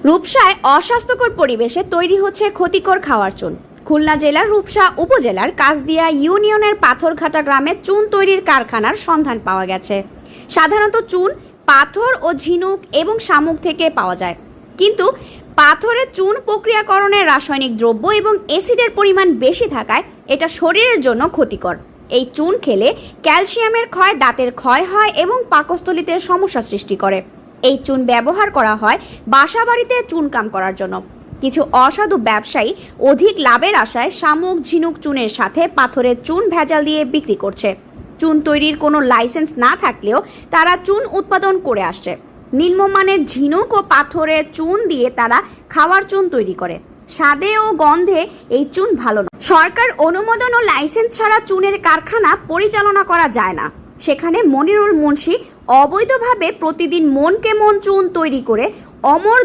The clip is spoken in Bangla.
রূপসায় অস্বাস্থ্যকর পরিবেশে তৈরি হচ্ছে ক্ষতিকর খাওয়ার চুন। খুলনা জেলার রূপসা উপজেলার কাজদিয়া ইউনিয়নের পাথরঘাটা গ্রামে চুন তৈরির কারখানার সন্ধান পাওয়া গেছে। সাধারণত চুন পাথর ও ঝিনুক এবং শামুক থেকে পাওয়া যায়, কিন্তু পাথরের চুন প্রক্রিয়াকরণে রাসায়নিক দ্রব্য এবং অ্যাসিডের পরিমাণ বেশি থাকায় এটা শরীরের জন্য ক্ষতিকর। এই চুন খেলে ক্যালসিয়ামের ক্ষয়, দাঁতের ক্ষয় হয় এবং পাকস্থলীতে সমস্যা সৃষ্টি করে। এই চুন ব্যবহার করা হয় বাসাবাড়িতে চুনকাম করার জন্য। কিছু অসাধু ব্যবসায়ী অধিক লাভের আশায় শামুক, ঝিনুক চুনের সাথে পাথরের চুন ভেজাল দিয়ে বিক্রি করছে। চুন তৈরির কোনো লাইসেন্স না থাকলেও তারা চুন উৎপাদন করে আসছে। নিম্নমানের ঝিনুক ও পাথরের চুন দিয়ে তারা খাওয়ার চুন তৈরি করে। স্বাদে ও গন্ধে এই চুন ভালো না। সরকার অনুমোদন ও লাইসেন্স ছাড়া চুনের কারখানা পরিচালনা করা যায় না। সেখানে মনিরুল মুন্সি অবৈধভাবে প্রতিদিন মনকে মন চুন তৈরি করে অমর